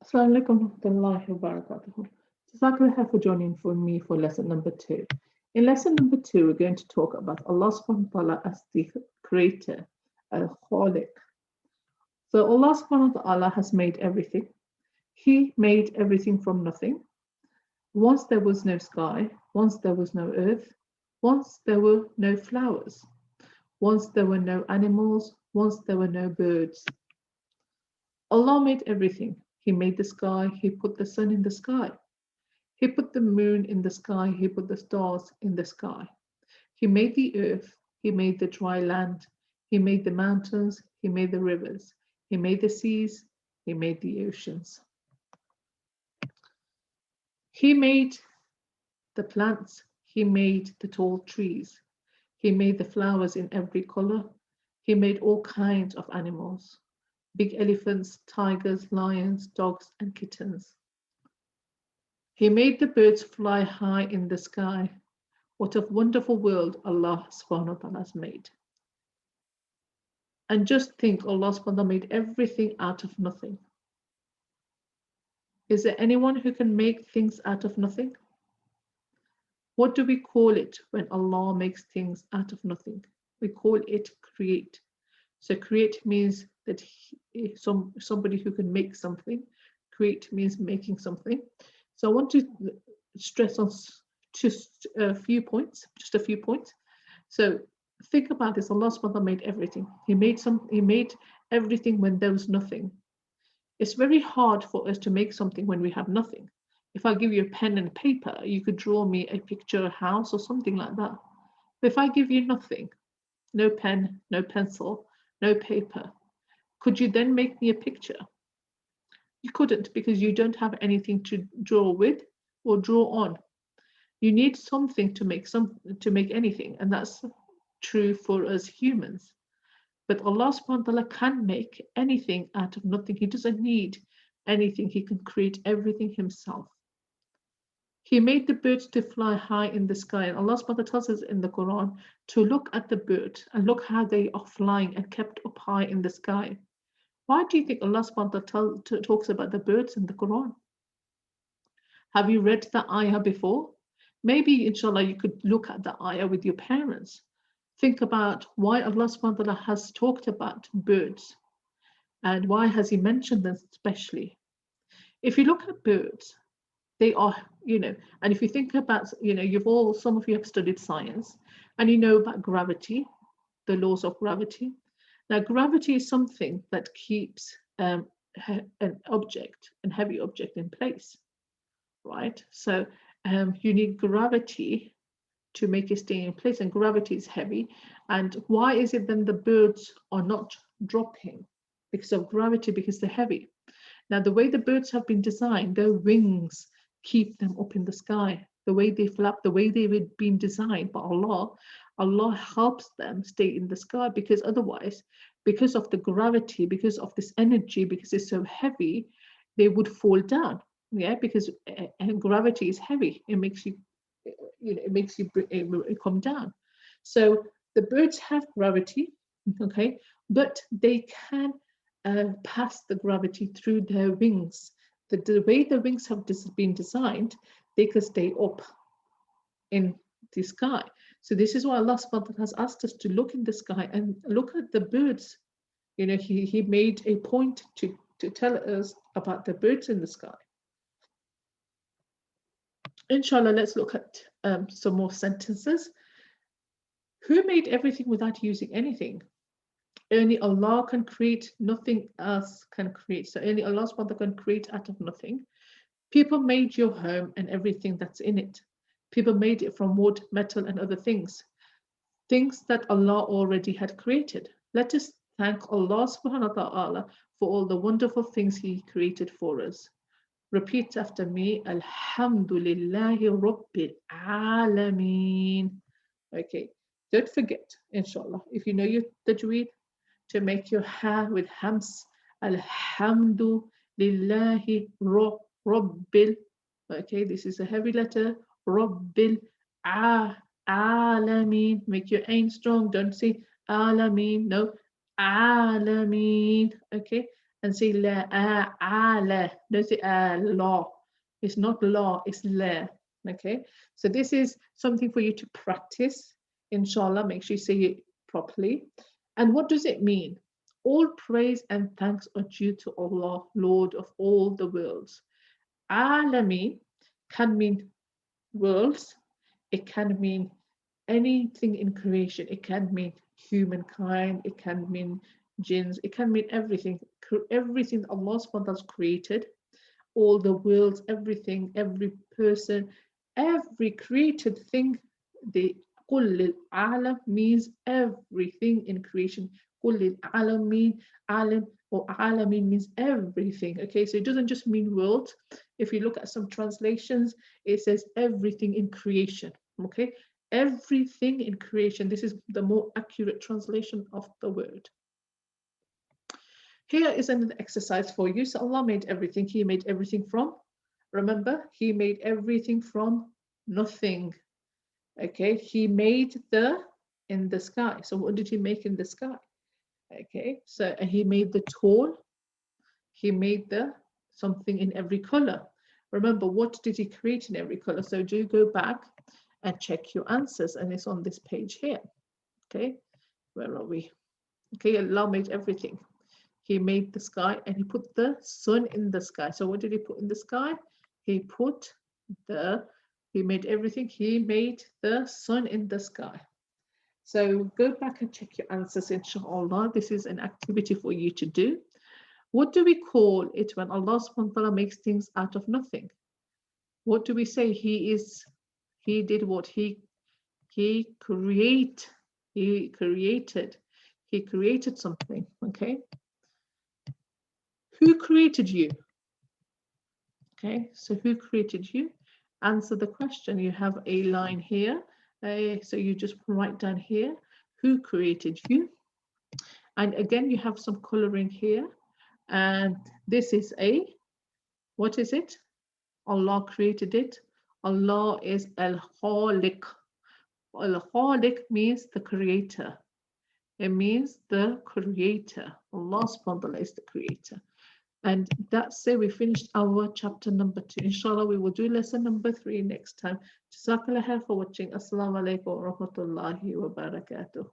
Assalamu alaikum warahmatullahi wabarakatuh. Jazakallah for joining for me for lesson number two. In lesson number two, we're going to talk about Allah subhanahu wa ta'ala as the creator, al khaliq. So Allah subhanahu wa ta'ala has made everything. He made everything from nothing. Once there was no sky, once there was no earth, once there were no flowers, once there were no animals, once there were no birds. Allah made everything. He made the sky, He put the sun in the sky. He put the moon in the sky, He put the stars in the sky. He made the earth, He made the dry land, He made the mountains, He made the rivers, He made the seas, He made the oceans. He made the plants, He made the tall trees, He made the flowers in every color, He made all kinds of animals, big elephants, tigers, lions, dogs, and kittens. He made the birds fly high in the sky. What a wonderful world Allah subhanahu wa ta'ala has made. And just think, Allah subhanahu wa ta'ala made everything out of nothing. Is there anyone who can make things out of nothing? What do we call it when Allah makes things out of nothing? We call it create. So create means that somebody who can make something. Create means making something. So I want to stress on just a few points. So think about this. Allah subhanahu wa ta'ala made everything. He made everything when there was nothing. It's very hard for us to make something when we have nothing. If I give you a pen and paper, you could draw me a picture, a house, or something like that. But if I give you nothing, no pen, no pencil, no paper, could you then make me a picture? You couldn't, because you don't have anything to draw with or draw on. You need something to make anything, and that's true for us humans. But Allah subhanahu wa ta'ala can make anything out of nothing. He doesn't need anything. He can create everything himself. He made the birds to fly high in the sky. And Allah subhanahu wa ta'ala tells us in the Quran to look at the birds and look how they are flying and kept up high in the sky. Why do you think Allah subhanahu wa ta'ala talks about the birds in the Quran? Have you read the ayah before? Maybe, inshallah, you could look at the ayah with your parents. Think about why Allah subhanahu wa ta'ala has talked about birds and why has He mentioned them specially. If you look at birds, they are, and if you think about, some of you have studied science and you know about gravity, the laws of gravity. Now, gravity is something that keeps an heavy object in place, right? So you need gravity to make it stay in place, and gravity is heavy. And why is it then the birds are not dropping? Because of gravity, because they're heavy. Now, the way the birds have been designed, their wings keep them up in the sky. The way they flap, the way they've been designed by Allah, Allah helps them stay in the sky, because otherwise, because of the gravity, because of this energy, because it's so heavy, they would fall down. Yeah, because gravity is heavy. It makes you come down. So the birds have gravity, okay, but they can pass the gravity through their wings. The way the wings have been designed, they can stay up in the sky. So this is why Allah subhanahu wa ta'ala has asked us to look in the sky and look at the birds. He made a point to tell us about the birds in the sky. Inshallah, let's look at some more sentences. Who made everything without using anything? Only Allah can create, nothing else can create. So only Allah subhanahu wa ta'ala can create out of nothing. People made your home and everything that's in it. People made it from wood, metal, and other things that Allah already had created. Let us thank Allah subhanahu wa ta'ala for all the wonderful things He created for us. Repeat after me, Alhamdulillahi Rabbil Alameen. Okay, don't forget, inshallah, if you know your tajweed, to make your ha with hams. Alhamdulillahi Rabbil. Okay, this is a heavy letter. Rabbil Alameen. Make your ain strong. Don't say Alameen. No, Alameen. Okay, and say la, la. Don't say law. It's not law, it's la. Okay, so this is something for you to practice. Inshallah, make sure you say it properly. And what does it mean? All praise and thanks are due to Allah, Lord of all the worlds. Alami can mean worlds, it can mean anything in creation, it can mean humankind, it can mean jinns, it can mean everything. Everything Allah subhanahu wa ta'ala has created, all the worlds, everything, every person, every created thing. The Qul alam means everything in creation. Qul alam mean alam or alamin means everything. Okay, so it doesn't just mean world. If you look at some translations, it says everything in creation. Okay, everything in creation. This is the more accurate translation of the word. Here is an exercise for you. So Allah made everything. He made everything from, remember, He made everything from nothing. Okay, He made the in the sky. So what did He make in the sky? Okay, so He made the tall. He made the something in every color. Remember, what did He create in every color? So do go back and check your answers, and it's on this page here. Okay, where are we? Okay, Allah made everything. He made the sky and He put the sun in the sky. So what did He put in the sky? He made everything. He made the sun in the sky. So go back and check your answers, inshallah. This is an activity for you to do. What do we call it when Allah subhanahu wa ta'ala makes things out of nothing? What do we say? He did what? He created something. Okay. Who created you? Okay, so who created you? Answer the question. You have a line here. So you just write down here, who created you? And again, you have some coloring here. And this is what is it? Allah created it. Allah is Al-Khaliq. Al-Khaliq means the creator. It means the creator. Allah subhanahu wa ta'ala is the creator. And that's it. We finished our chapter number 2. Inshallah, we will do lesson number 3 next time. Jazakallah khair for watching. Assalamu alaikum wa rahmatullahi wa barakatuh.